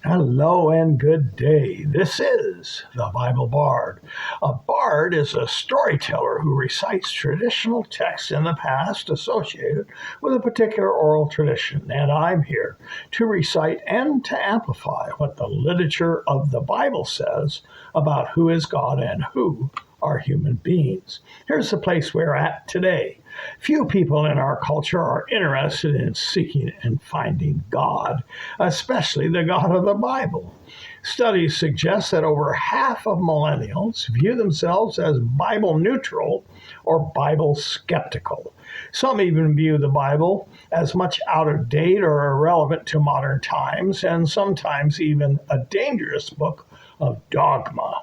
Hello and good day. This is the Bible Bard. A bard is a storyteller who recites traditional texts in the past associated with a particular oral tradition, and I'm here to recite and to amplify what the literature of the Bible says about who is God and who are human beings. Here's the place we're at today. Few people in our culture are interested in seeking and finding God, especially the God of the Bible. Studies suggest that over half of millennials view themselves as Bible neutral or Bible skeptical. Some even view the Bible as much out of date or irrelevant to modern times, and sometimes even a dangerous book of dogma.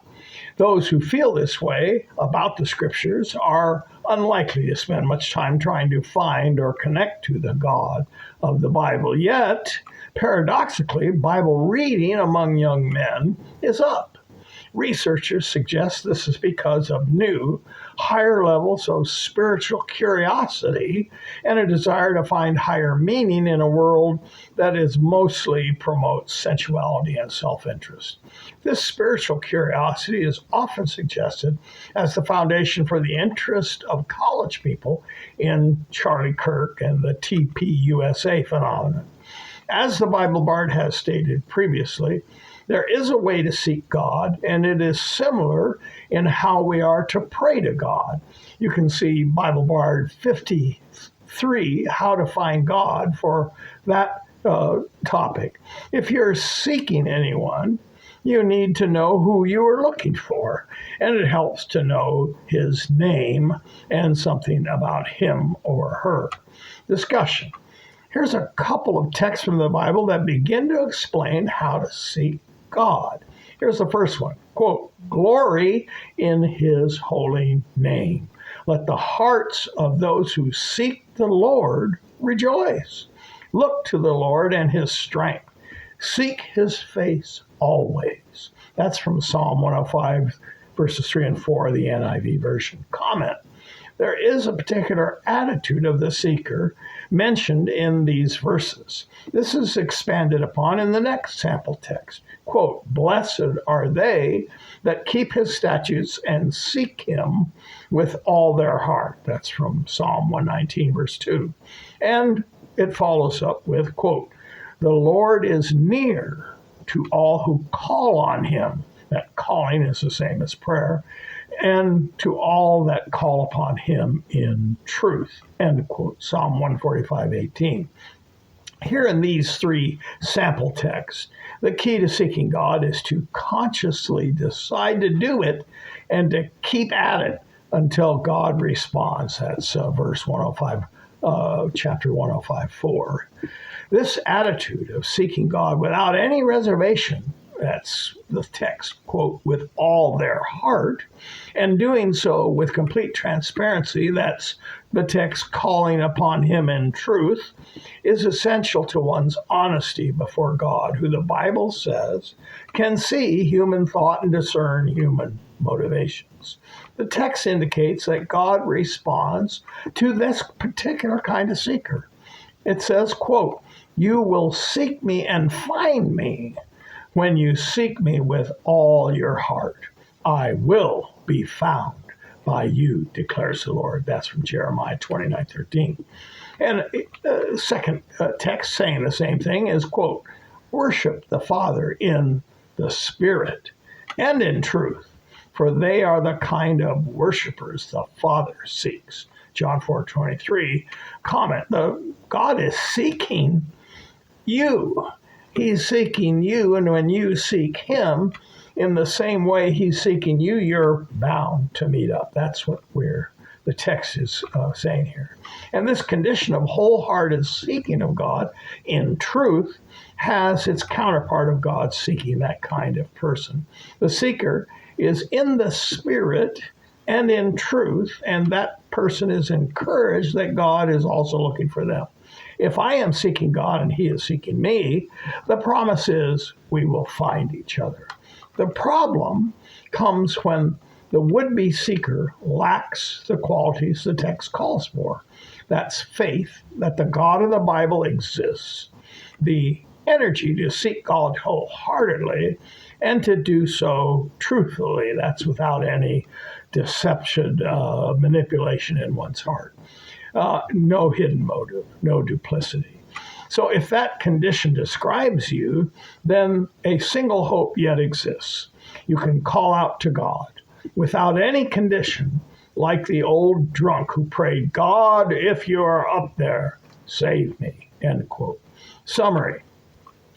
Those who feel this way about the scriptures are unlikely to spend much time trying to find or connect to the God of the Bible. Yet, paradoxically, Bible reading among young men is up. Researchers suggest this is because of new, higher levels of spiritual curiosity and a desire to find higher meaning in a world that is mostly promotes sensuality and self-interest. This spiritual curiosity is often suggested as the foundation for the interest of college people in Charlie Kirk and the TPUSA phenomenon. As the Bible Bard has stated previously, there is a way to seek God, and it is similar in how we are to pray to God. You can see Bible Bard 53, How to Find God, for that topic. If you're seeking anyone, you need to know who you are looking for, and it helps to know his name and something about him or her. Discussion. Here's a couple of texts from the Bible that begin to explain how to seek God. Here's the first one. Quote, "Glory in his holy name. Let the hearts of those who seek the Lord rejoice. Look to the Lord and his strength. Seek his face always." That's from Psalm 105, verses 3 and 4 of the NIV version. Comment. There is a particular attitude of the seeker mentioned in these verses. This is expanded upon in the next sample text. Quote, "Blessed are they that keep his statutes and seek him with all their heart." That's from Psalm 119, verse 2. And it follows up with, quote, "The Lord is near to all who call on him." That calling is the same as prayer. "And to all that call upon him in truth." End quote. Psalm 145:18. Here in these three sample texts, the key to seeking God is to consciously decide to do it and to keep at it until God responds. That's verse 105, chapter 105:4. This attitude of seeking God without any reservation, that's the text, quote, "with all their heart," and doing so with complete transparency, that's the text, "calling upon him in truth," is essential to one's honesty before God, who the Bible says can see human thought and discern human motivations. The text indicates that God responds to this particular kind of seeker. It says, quote, "You will seek me and find me when you seek me with all your heart. I will be found by you, declares the Lord." That's from Jeremiah 29:13. And the second text saying the same thing is, quote, "Worship the Father in the Spirit and in truth, for they are the kind of worshipers the Father seeks." John 4:23. Comment. God is seeking you. He's seeking you, and when you seek him in the same way he's seeking you, you're bound to meet up. That's what the text is saying here. And this condition of wholehearted seeking of God in truth has its counterpart of God seeking that kind of person. The seeker is in the Spirit and in truth, and that person is encouraged that God is also looking for them. If I am seeking God and he is seeking me, the promise is we will find each other. The problem comes when the would-be seeker lacks the qualities the text calls for. That's faith that the God of the Bible exists, the energy to seek God wholeheartedly and to do so truthfully. That's without any deception, manipulation in one's heart. No hidden motive, no duplicity. So if that condition describes you, then a single hope yet exists. You can call out to God without any condition, like the old drunk who prayed, "God, if you are up there, save me," end quote. Summary: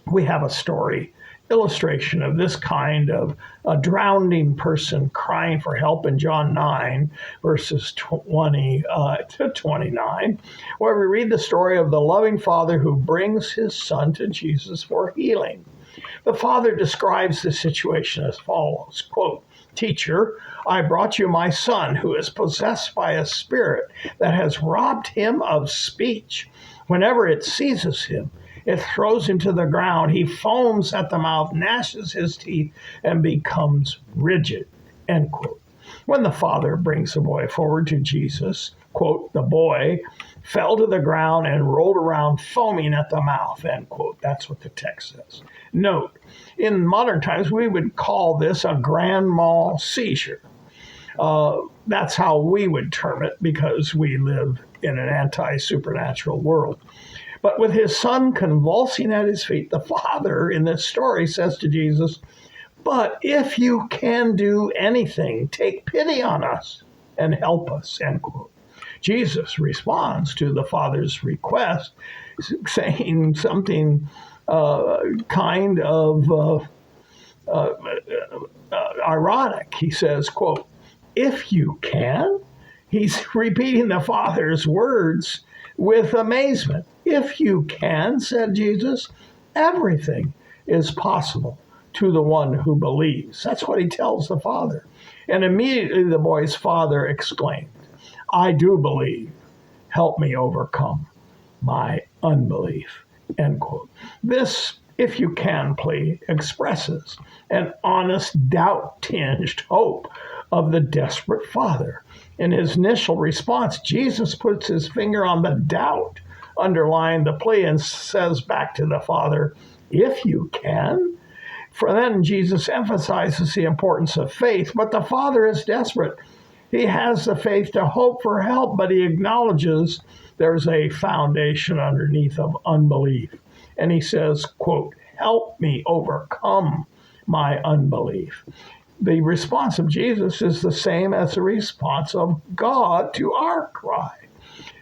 we have a story illustration of this kind of a drowning person crying for help in John 9, verses 20 to 29, where we read the story of the loving father who brings his son to Jesus for healing. The father describes the situation as follows, quote, "Teacher, I brought you my son who is possessed by a spirit that has robbed him of speech. Whenever it seizes him, it throws him to the ground. He foams at the mouth, gnashes his teeth, and becomes rigid," end quote. When the father brings the boy forward to Jesus, quote, "the boy fell to the ground and rolled around foaming at the mouth," end quote. That's what the text says. Note, in modern times, we would call this a grand mal seizure. That's how we would term it because we live in an anti-supernatural world. But with his son convulsing at his feet, the father in this story says to Jesus, "But if you can do anything, take pity on us and help us," end quote. Jesus responds to the father's request, saying something kind of ironic. He says, quote, "If you can?" He's repeating the father's words with amazement. "If you can," said Jesus, "everything is possible to the one who believes." That's what he tells the father. And immediately the boy's father exclaimed, "I do believe. Help me overcome my unbelief," end quote. This "if you can" plea expresses an honest, doubt-tinged hope of the desperate father. In his initial response, Jesus puts his finger on the doubt underlying the plea and says back to the father, "If you can." For then Jesus emphasizes the importance of faith, but the father is desperate. He has the faith to hope for help, but he acknowledges there's a foundation underneath of unbelief. And he says, quote, "Help me overcome my unbelief." The response of Jesus is the same as the response of God to our cry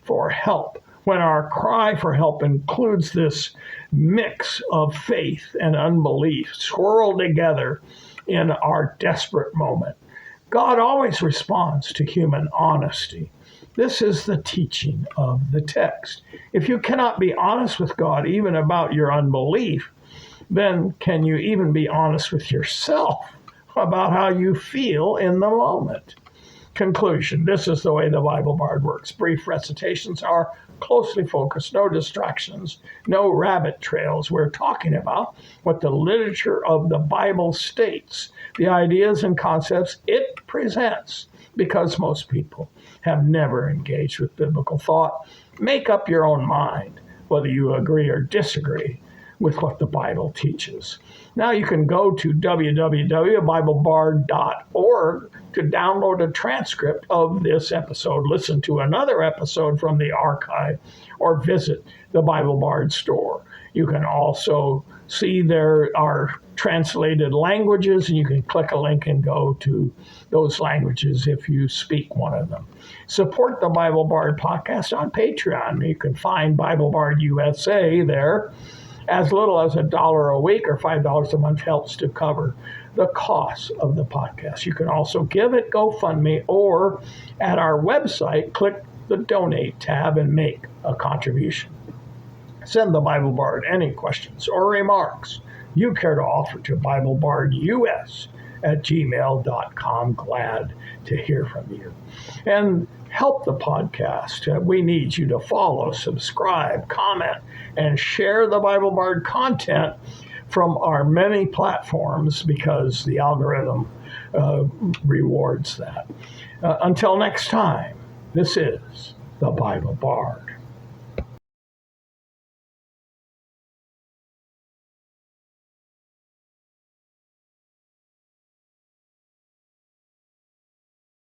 for help. When our cry for help includes this mix of faith and unbelief swirled together in our desperate moment, God always responds to human honesty. This is the teaching of the text. If you cannot be honest with God even about your unbelief, then can you even be honest with yourself about how you feel in the moment? Conclusion: this is the way the Bible Bard works. Brief recitations are closely focused, no distractions, no rabbit trails. We're talking about what the literature of the Bible states, the ideas and concepts it presents, because most people have never engaged with biblical thought. Make up your own mind whether you agree or disagree with what the Bible teaches. Now you can go to www.biblebard.org to download a transcript of this episode, listen to another episode from the archive, or visit the Bible Bard store. You can also see there are translated languages, and you can click a link and go to those languages if you speak one of them. Support the Bible Bard podcast on Patreon. You can find Bible Bard USA there. As little as $1 a week or $5 a month helps to cover the costs of the podcast. You can also give at GoFundMe or at our website, click the donate tab and make a contribution. Send the Bible Bard any questions or remarks you care to offer to BibleBardUS@gmail.com. Glad to hear from you. And help the podcast. We need you to follow, subscribe, comment, and share the Bible Bard content from our many platforms because the algorithm rewards that. Until next time, this is the Bible Bard.